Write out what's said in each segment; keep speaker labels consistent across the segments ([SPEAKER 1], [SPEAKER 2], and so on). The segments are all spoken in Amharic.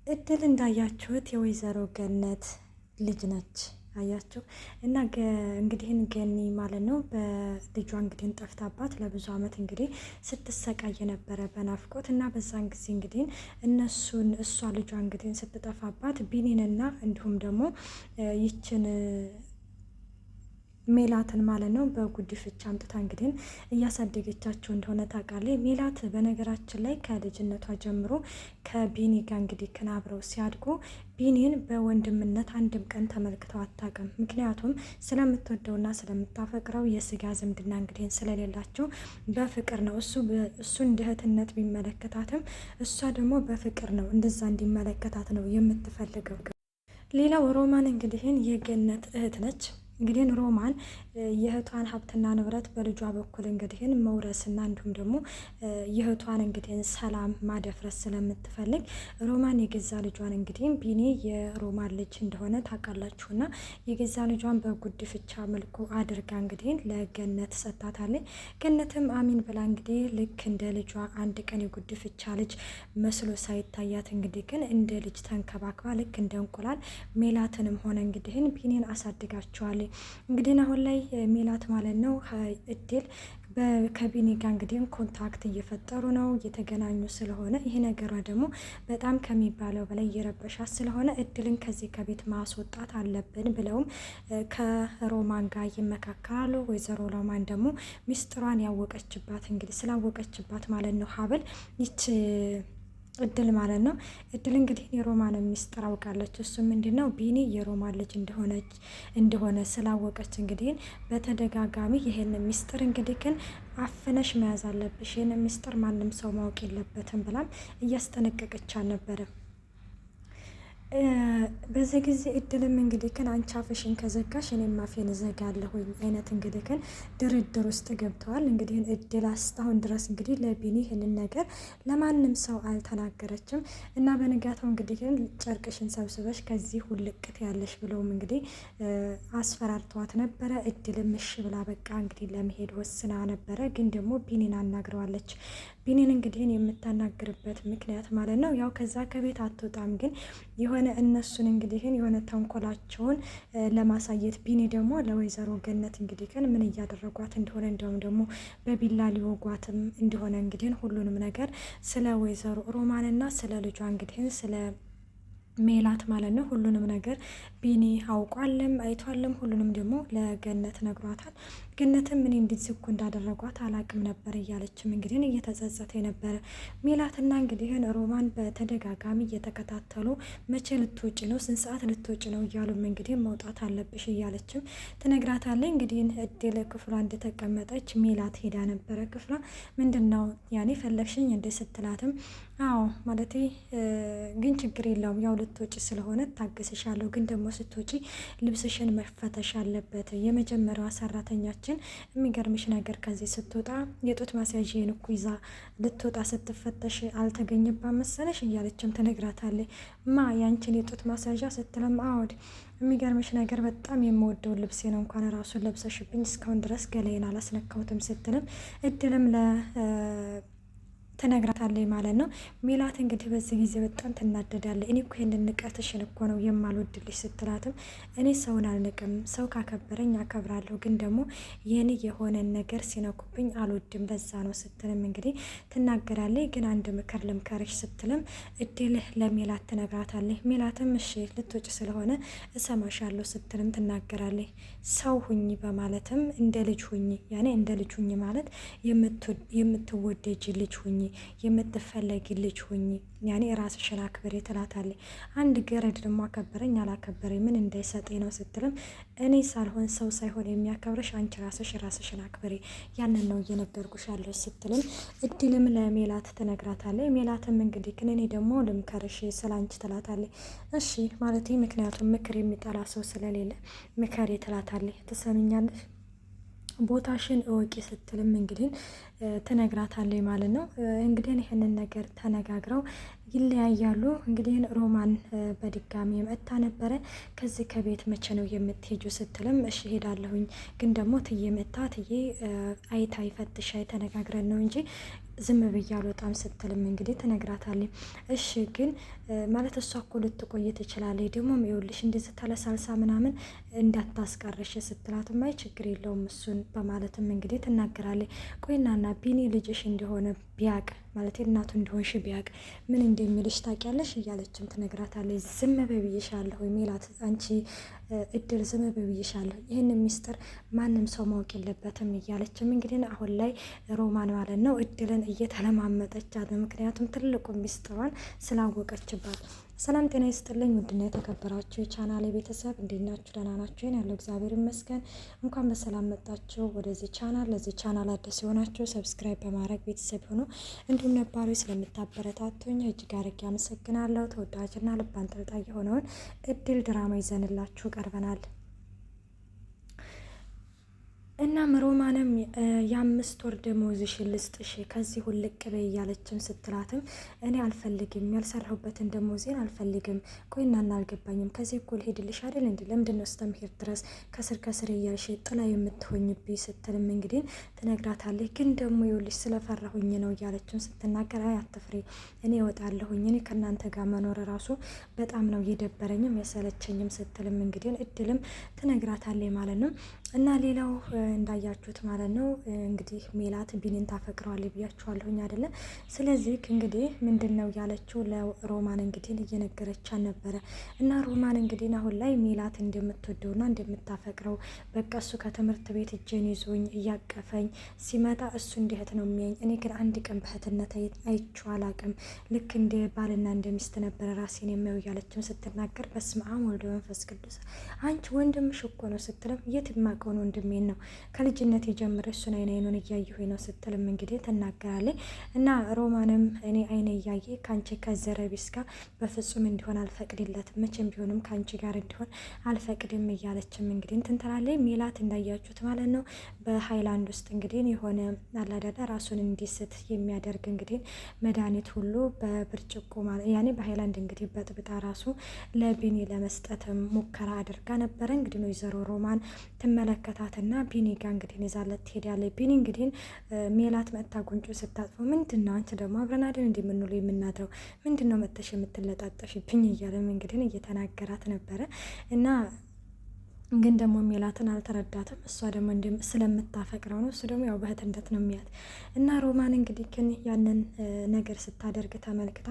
[SPEAKER 1] እድል እንዳያችሁት የወይዘሮ ገነት ልጅ ነች። አያችሁ እና እንግዲህን ገኒ ማለት ነው በልጇ እንግዲህ ጠፍታባት ለብዙ አመት እንግዲህ ስትሰቃይ ነበረ በናፍቆት እና በዛን ጊዜ እንግዲህ እሷ ልጇ እንግዲህ ስትጠፋባት ቢኒንና እንዲሁም ደግሞ ይችን ሜላትን ማለት ነው በጉዲፈቻ አምጥታ እንግዲህ እያሳደገቻቸው እንደሆነ ታውቃለች። ሜላት በነገራችን ላይ ከልጅነቷ ጀምሮ ከቢኒ ጋር እንግዲህ አብረው ሲያድጉ ቢኒን በወንድምነት አንድም ቀን ተመልክተው አታውቅም። ምክንያቱም ስለምትወደውና ስለምታፈቅረው የስጋ ዝምድና እንግዲህ ስለሌላቸው በፍቅር ነው እሱ እንደ እህትነት ቢመለከታትም እሷ ደግሞ በፍቅር ነው እንደዛ እንዲመለከታት ነው የምትፈልገው። ሌላው ሮማን እንግዲህን የገነት እህት ነች። እንግዲህ ሮማን የእህቷን ሀብትና ንብረት በልጇ በኩል እንግዲህን መውረስና እንዲሁም ደግሞ የእህቷን እንግዲህን ሰላም ማደፍረስ ስለምትፈልግ ሮማን የገዛ ልጇን እንግዲህ ቢኒ የሮማን ልጅ እንደሆነ ታውቃላችሁና የገዛ ልጇን በጉዲፈቻ መልኩ አድርጋ እንግዲህ ለገነት ሰጣታለች። ገነትም አሚን ብላ እንግዲህ ልክ እንደ ልጇ አንድ ቀን የጉዲፈቻ ልጅ መስሎ ሳይታያት እንግዲህ ግን እንደ ልጅ ተንከባክባ ልክ እንደ እንቁላል ሜላትንም ሆነ እንግዲህን ቢኒን አሳድጋቸዋለች። እንግዲህ አሁን ላይ ሜላት ማለት ነው እድል ከቢኒ ጋር እንግዲህ ኮንታክት እየፈጠሩ ነው እየተገናኙ ስለሆነ ይሄ ነገሯ ደግሞ በጣም ከሚባለው በላይ እየረበሻት ስለሆነ እድልን ከዚህ ከቤት ማስወጣት አለብን ብለውም ከሮማን ጋር ይመካከራሉ። ወይዘሮ ሮማን ደግሞ ሚስጥሯን ያወቀችባት እንግዲህ ስላወቀችባት ማለት ነው ሀብል ይች እድል ማለት ነው እድል እንግዲህ የሮማን ሚስጥር አውቃለች። እሱ ምንድነው ቢኒ የሮማን ልጅ እንደሆነ ስላወቀች እንግዲህ በተደጋጋሚ ይሄን ሚስጥር እንግዲህ ግን አፍነሽ መያዝ አለብሽ፣ ይሄን ሚስጥር ማንም ሰው ማወቅ የለበትም ብላም እያስጠነቀቀች ነበረ። በዚህ ጊዜ እድልም እንግዲህ ግን አንቺ አፍሽን ከዘጋሽ እኔም አፌን እዘጋለሁኝ አይነት እንግዲህ ግን ድርድር ውስጥ ገብተዋል። እንግዲህ እድል እስካሁን ድረስ እንግዲህ ለቢኒ ይህንን ነገር ለማንም ሰው አልተናገረችም እና በንጋታው እንግዲህ ግን ጨርቅሽን ሰብስበሽ ከዚህ ውልቅት ያለሽ ብለውም እንግዲህ አስፈራርተዋት ነበረ። እድልም እሺ ብላ በቃ እንግዲህ ለመሄድ ወስና ነበረ። ግን ደግሞ ቢኒን አናግረዋለች። ቢኒን እንግዲህ የምታናግርበት ምክንያት ማለት ነው ያው ከዛ ከቤት አትወጣም ግን የሆነ እነሱን እንግዲህ የሆነ ተንኮላቸውን ለማሳየት ቢኒ ደግሞ ለወይዘሮ ገነት እንግዲህ ምን እያደረጓት እንደሆነ እንዲሁም ደግሞ በቢላ ሊወጓትም እንደሆነ እንግዲህ ሁሉንም ነገር ስለ ወይዘሮ ሮማንና ስለ ልጇ እንግዲህ ስለ ሜላት ማለት ነው ሁሉንም ነገር ቢኒ አውቋልም አይቷልም። ሁሉንም ደግሞ ለገነት ነግሯታል። ገነትም ምን እንዲዝኩ እንዳደረጓት አላቅም ነበር እያለችም እንግዲህ እየተጸጸተ የነበረ ሜላትና እንግዲህ ሮማን በተደጋጋሚ እየተከታተሉ መቼ ልትወጪ ነው፣ ስንት ሰዓት ልትወጪ ነው እያሉም እንግዲህ መውጣት አለብሽ እያለችም ትነግራታለች። እንግዲህ እድል ክፍሏ እንደተቀመጠች ሜላት ሄዳ ነበረ። ክፍሏ ምንድነው ያኔ ፈለግሽኝ እንደ ስትላትም አዎ ማለቴ ግን ችግር የለውም ያው ልትወጪ ስለሆነ ታገስሻለሁ፣ ግን ደግሞ ስትወጪ ልብስሽን መፈተሽ አለበት። የመጀመሪያዋ ሰራተኛችን የሚገርምሽ ነገር ከዚህ ስትወጣ የጡት ማስያዥን እኮ ይዛ ልትወጣ ስትፈተሽ አልተገኘባት መሰለሽ እያለችም ትነግራታለች። ማ ያንቺን የጡት ማስያዣ ስትለም አዎድ የሚገርምሽ ነገር በጣም የምወደውን ልብሴ ነው እንኳን ራሱን ለብሰሽብኝ እስካሁን ድረስ ገላዬን አላስነካሁትም ስትልም እድልም ትነግራታለች ማለት ነው። ሜላት እንግዲህ በዚህ ጊዜ በጣም ትናደዳለች። እኔ እኮ ይሄንን ንቀትሽን እኮ ነው የማልወድልሽ ስትላትም እኔ ሰውን አልንቅም፣ ሰው ካከበረኝ አከብራለሁ፣ ግን ደግሞ የኔ የሆነን ነገር ሲነኩብኝ አልወድም፣ ለዛ ነው ስትልም እንግዲህ ትናገራለች። ግን አንድ ምክር ልምከርሽ ስትልም እድል ለሜላት ትነግራታለች። ሜላትም እሺ ልትወጪ ስለሆነ እሰማሻለሁ ስትልም ትናገራለች። ሰው ሁኚ በማለትም እንደ ልጅ ሁኚ፣ ያኔ እንደ ልጅ ሁኚ ማለት የምትወደጅ ልጅ ሁኚ፣ የምትፈለጊ ልጅ ሁኚ፣ ያኔ ራስሽን አክብሬ ትላታለች። አንድ ገረድ ደግሞ አከበረኝ አላከበረኝ ምን እንዳይሰጠኝ ነው ስትልም እኔ ሳልሆን ሰው ሳይሆን የሚያከብረሽ አንቺ ራስሽን አክብሬ ያንን ነው እየነገርኩሽ ያለሽ ስትልም እድልም ለሜላት ትነግራታለች። ሜላትም እንግዲህ እኔ ደግሞ ልምከርሽ ስላንቺ ትላታለች። እሺ ማለት ምክንያቱም ምክር የሚጠላ ሰው ስለሌለ ምከሬ ትላታለች። ትሰምኛለሽ ቦታሽን እወቂ ስትልም እንግዲህ ትነግራታለች ማለት ነው። እንግዲህ ይህንን ነገር ተነጋግረው ይለያያሉ። እንግዲህ ሮማን በድጋሚ መጥታ ነበረ። ከዚህ ከቤት መቼ ነው የምትሄጁ ስትልም እሺ ሄዳለሁኝ፣ ግን ደግሞ ትዬ መታ ትዬ አይታ ይፈትሻ ተነጋግረን ነው እንጂ ዝም ብዬ አልወጣም ስትልም እንግዲህ ትነግራታለች። እሺ ግን ማለት እሷ እኮ ልትቆይ ትችላለች፣ ደግሞ ይኸውልሽ እንደዚህ ተለሳልሳ ምናምን እንዳታስቀርሽ ስትላትም አይ ችግር የለውም እሱን በማለትም እንግዲህ ትናገራለች። ቆይናና ቢኒ ልጅሽ እንደሆነ ቢያቅ ማለት እናቱ እንደሆንሽ ቢያቅ ምን እንደሚልሽ ታውቂያለሽ እያለችም ትነግራታለች። ዝም በይ ብዬሻለሁ ሜላት፣ አንቺ እድል ዝም በይ ብዬሻለሁ፣ ይህን ሚስጥር ማንም ሰው ማወቅ የለበትም እያለችም እንግዲህ አሁን ላይ ሮማን ማለት ነው እድልን እየተለማመጠቻት፣ ምክንያቱም ትልቁ ሚስጥሯን ስላወቀችባት። ሰላም ጤና ይስጥልኝ ውድና የተከበራችሁ የቻናል ቤተሰብ እንዴት ናችሁ? ደህና ናችሁ? ያለው እግዚአብሔር ይመስገን። እንኳን በሰላም መጣችሁ ወደዚህ ቻናል። ለዚህ ቻናል አዲስ የሆናችሁ ሰብስክራይብ በማድረግ ቤተሰብ ሆኖ እንዲሁም ነባሮች ስለምታበረታቱኝ እጅግ አድርጌ አመሰግናለሁ። ተወዳጅና ልብ አንጠልጣይ የሆነውን እድል ድራማ ይዘንላችሁ ቀርበናል። እናም ሮማንም የ5 ወር ደመወዝሽን ልስጥሽ ከዚህ ሁልቅ በይ እያለችም ስትላትም እኔ አልፈልግም፣ ያልሰራሁበትን ደመወዜን አልፈልግም። ቆይና አልገባኝም፣ ከዚህ እኮ ልሄድልሽ አይደል እንዲ ለምንድን ነው እስከምሄድ ድረስ ከስር ከስር እያልሽ ጥላ የምትሆኝብኝ ስትልም እንግዲህ ትነግራታለች። ግን ደግሞ ይኸውልሽ ስለፈራሁኝ ነው እያለችም ስትናገር አይ አትፍሬ፣ እኔ እወጣለሁኝ፣ እኔ ከእናንተ ጋር መኖር ራሱ በጣም ነው የደበረኝም የሰለቸኝም ስትልም እንግዲህ እድልም ትነግራታለች ማለት ነው። እና ሌላው እንዳያችሁት ማለት ነው እንግዲህ ሜላት ቢኒን ታፈቅረዋለች ብያችኋለሁኝ አይደለ? ስለዚህ እንግዲህ ምንድን ነው ያለችው ለሮማን እንግዲህ እየነገረቻት ነበረ። እና ሮማን እንግዲህ አሁን ላይ ሜላት እንደምትወደውና እንደምታፈቅረው በቃ እሱ ከትምህርት ቤት እጄን ይዞኝ እያቀፈኝ ሲመጣ እሱ እንዲህት ነው የሚያኝ፣ እኔ ግን አንድ ቀን በእህትነት አይቼው አላቅም፣ ልክ እንደ ባልና እንደ ሚስት ነበረ ራሴን የሚያው እያለችም ስትናገር በስመ አብ ወወልድ ወመንፈስ ቅዱስ አንቺ ወንድምሽ እኮ ነው ስትልም የት የማውቀውን ወንድሜን ነው ከልጅነት የጀመረ እሱን አይኑን እያየሁኝ ነው ስትልም እንግዲህ ትናገራለች። እና ሮማንም እኔ አይነ እያየ ከአንቺ ከዘረቢስ ጋር በፍጹም እንዲሆን አልፈቅድለትም፣ መቼም ቢሆንም ከአንቺ ጋር እንዲሆን አልፈቅድም እያለችም እንግዲህ ትንትላለች። ሜላት እንዳያችሁት ማለት ነው በሀይላንድ ውስጥ እንግዲህ የሆነ አላዳዳ ራሱን እንዲስት የሚያደርግ እንግዲህ መድኃኒት ሁሉ በብርጭቆ ማለት ያኔ በሀይላንድ እንግዲህ በጥብጣ ራሱ ለቢኒ ለመስጠትም ሙከራ አድርጋ ነበረ። እንግዲህ ወይዘሮ ሮማን ትመለከታትና ቢኒ ጋር እንግዲህ ይዛለት ትሄዳለች። ቢኒ እንግዲህ ሜላት መጥታ ጉንጩ ስታጥፈው ምንድን ነው አንቺ ደግሞ አብረን አይደል እንደምንውለው የምናድረው ምንድን ነው መጥተሽ የምትለጣጠፊብኝ እያለም እንግዲህ እየተናገራት ነበረ። እና ግን ደግሞ ሜላትን አልተረዳትም። እሷ ደግሞ ስለምታፈቅረው ነው፣ እሱ ደግሞ ያው በእህትነት ነው የሚያት። እና ሮማን እንግዲህ ግን ያንን ነገር ስታደርግ ተመልክታ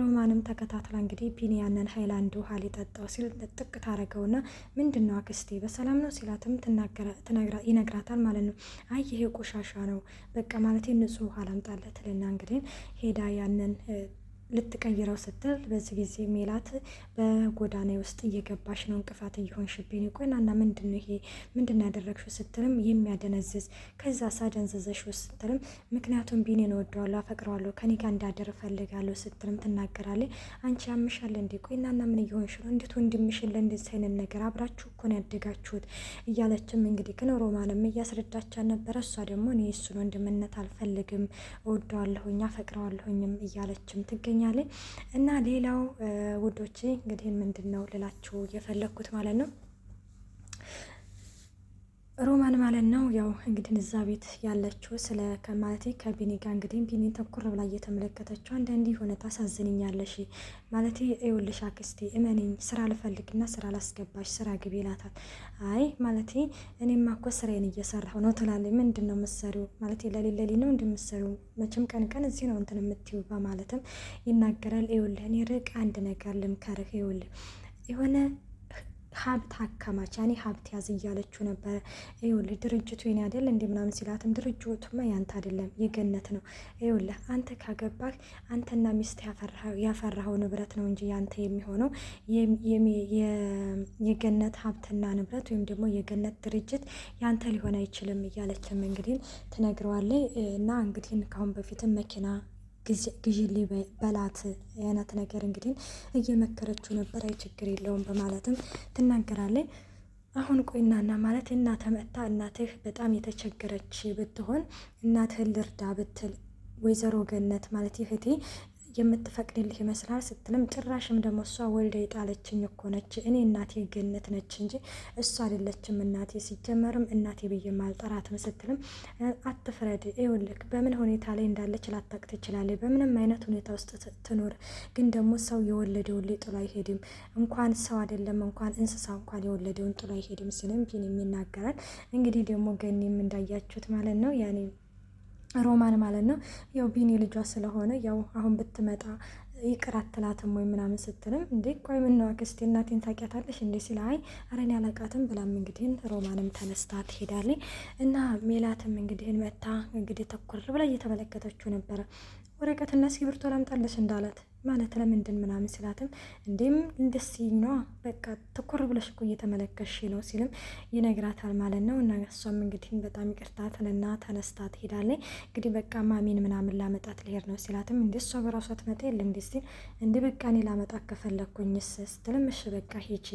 [SPEAKER 1] ሮማንም ተከታትላ እንግዲህ ቢኒ ያንን ሀይላንድ ውሃ ሊጠጣው ሲል ጥቅ ታረገውና ምንድን ነው አክስቴ በሰላም ነው ሲላትም ይነግራታል ማለት ነው። አይ ይሄ ቆሻሻ ነው በቃ ማለት ንጹህ ውሃ ላምጣለት ልና እንግዲህ ሄዳ ያንን ልትቀይረው ስትል በዚህ ጊዜ ሜላት በጎዳና ውስጥ እየገባሽ ነው፣ እንቅፋት እየሆንሽብኝ፣ ቆይናና ምንድን ነው ይሄ ምንድን ነው ያደረግሽው ስትልም የሚያደነዝዝ ከዛ ሳደንዘዘሽው ስትልም ምክንያቱም ቢኒን እወደዋለሁ አፈቅረዋለሁ ከኔ ጋር እንዳደር እፈልጋለሁ ስትልም ትናገራለች። አንቺ ያምሻል እንዴ? ቆይናና ምን እየሆንሽ ነው? እንዴት ወንድምሽን ለእንደዚህ አይነት ነገር አብራችሁ እኮ ነው ያደጋችሁት እያለችም እንግዲህ ግን ሮማንም እያስረዳቻት ነበረ። እሷ ደግሞ እኔ እሱን ወንድምነት አልፈልግም እወደዋለሁኝ አፈቅረዋለሁኝም እያለችም ትገኛለች። እና ሌላው ውዶቼ እንግዲህ ምንድን ነው ልላችሁ የፈለግኩት ማለት ነው ሮማን ማለት ነው ያው እንግዲህ እዛ ቤት ያለችው ስለ ከማለቴ ከቢኒ ጋር እንግዲህ ቢኒ ተኩር ብላ እየተመለከተችው አንዳንዴ የሆነ ታሳዝንኛለሽ ማለቴ ይኸውልሽ አክስቴ እመኔኝ ስራ ልፈልግና ስራ ላስገባሽ ስራ ግቢ ይላታል። አይ ማለቴ እኔማ እኮ ስራዬን እየሰራሁ ነው ትላለች። ምንድን ነው የምትሰሪው? ማለቴ ለሌለሌ ነው እንደምትሰሪው መቼም ቀን ቀን እዚህ ነው እንትን የምትይው በማለትም ይናገራል። ይኸውልህ እኔ ርቅ አንድ ነገር ልምከርህ፣ ይኸውልህ የሆነ ሀብት አከማች ያኔ ሀብት ያዝ እያለችው ነበረ። ይኸውልህ ድርጅቱ የኔ አይደል እንደ ምናምን ሲላትም ድርጅቱማ ያንተ አይደለም የገነት ነው። ይኸውልህ አንተ ካገባህ አንተና ሚስት ያፈራኸው ንብረት ነው እንጂ ያንተ የሚሆነው የገነት ሀብትና ንብረት ወይም ደግሞ የገነት ድርጅት ያንተ ሊሆን አይችልም እያለችም እንግዲህ ትነግረዋለች። እና እንግዲህ ካሁን በፊትም መኪና ግዢሊ በላት አይነት ነገር እንግዲህ እየመከረችው ነበር። አይ ችግር የለውም በማለትም ትናገራለች። አሁን ቆይናና ማለት እናተ መጥታ እናትህ በጣም የተቸገረች ብትሆን እናትህን ልርዳ ብትል ወይዘሮ ገነት ማለት ይህቴ የምትፈቅድልህ ይመስላል ስትልም ጭራሽም ደግሞ እሷ ወልደ የጣለችኝ እኮ ነች፣ እኔ እናቴ ገነት ነች እንጂ እሷ አይደለችም እናቴ፣ ሲጀመርም እናቴ ብዬ ማልጠራትም ስትልም አትፍረድ፣ ይኸውልህ በምን ሁኔታ ላይ እንዳለች ላታቅ ትችላለች፣ በምንም አይነት ሁኔታ ውስጥ ትኖር፣ ግን ደግሞ ሰው የወለደውን ጥሎ አይሄድም፣ እንኳን ሰው አይደለም እንኳን እንስሳ እንኳን የወለደውን ጥሎ አይሄድም ሲልም ቢኒም ይናገራል። እንግዲህ ደግሞ ገኒም እንዳያችሁት ማለት ነው ያኔ ሮማን ማለት ነው ያው ቢኒ ልጇ ስለሆነ ያው አሁን ብትመጣ ይቅር አትላትም ወይ ምናምን ስትልም እንዴ ቆይ ምን ነው አክስቴ እናቴን ታውቂያታለሽ እንዴ ሲል አይ ኧረ እኔ አላውቃትም ብላም እንግዲህ ሮማንም ተነስታ ትሄዳለች። እና ሜላትም እንግዲህ መታ እንግዲህ ተኮር ብላ እየተመለከተችው ነበረ። ወረቀትና እስክሪብቶ ላምጣልሽ እንዳላት ማለት ለምንድን ምናምን ስላትም እንዴም እንደዚህ ነው በቃ ትኩር ብለሽ እኮ እየተመለከሽ ነው ሲልም ይነግራታል ማለት ነው። እና እሷም እንግዲህ በጣም ይቅርታ ትልና ተነስታ ትሄዳለች። እንግዲህ በቃ ማሚን ምናምን ላመጣት ልሄድ ነው ሲላትም እንደ እሷ በራሷ ትመጣ የለ እንዲ ሲል እንደ በቃ እኔ ላመጣት ከፈለግኩኝስ ስትልም እሺ በቃ ሂጂ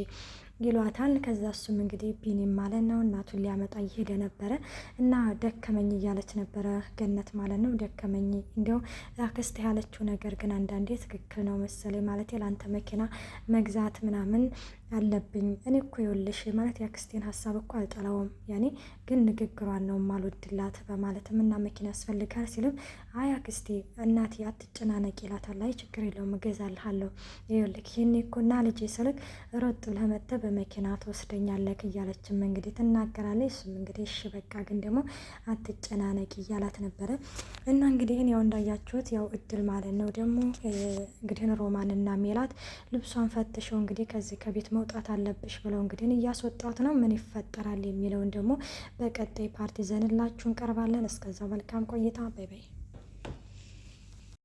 [SPEAKER 1] ይሏታል። ከዛ እሱም እንግዲህ ቢኒም ማለት ነው እናቱን ሊያመጣ እየሄደ ነበረ እና ደከመኝ እያለች ነበረ ገነት ማለት ነው። ደከመኝ እንዲያው አክስት ያለችው ነገር ግን አንዳንዴ ትክክል ነው መሰለኝ ማለት ለአንተ መኪና መግዛት ምናምን አለብኝ እኔ እኮ ይኸውልሽ ማለት የአክስቴን ሀሳብ እኮ አልጠላውም ያኔ ግን ንግግሯን ነው ማልወድላት በማለትም እና መኪና ያስፈልጋል ሲልም አይ አክስቴ እናቴ አትጨናነቂ ይላታል። አይ ችግር የለውም እገዛልሃለሁ ይኸውልህ ይሄኔ እኮ እና ልጄ ስልክ ሮጥ ብለህ መጥተህ በመኪና ትወስደኛለህ እያለችም እንግዲህ ትናገራለች። እሱም እንግዲህ እሺ በቃ ግን ደግሞ አትጨናነቂ እያላት ነበረ። እና እንግዲህ ያው እንዳያችሁት ያው እድል ማለት ነው ደግሞ እንግዲህ ሮማንና ሜላት ልብሷን ፈትሸው እንግዲህ ከዚህ ከቤት መውጣት አለብሽ ብለው እንግዲህ እያስወጣት ነው። ምን ይፈጠራል የሚለውን ደግሞ በቀጣይ ፓርቲ ዘንላችሁ እንቀርባለን። እስከዛው መልካም ቆይታ። ባይ ባይ።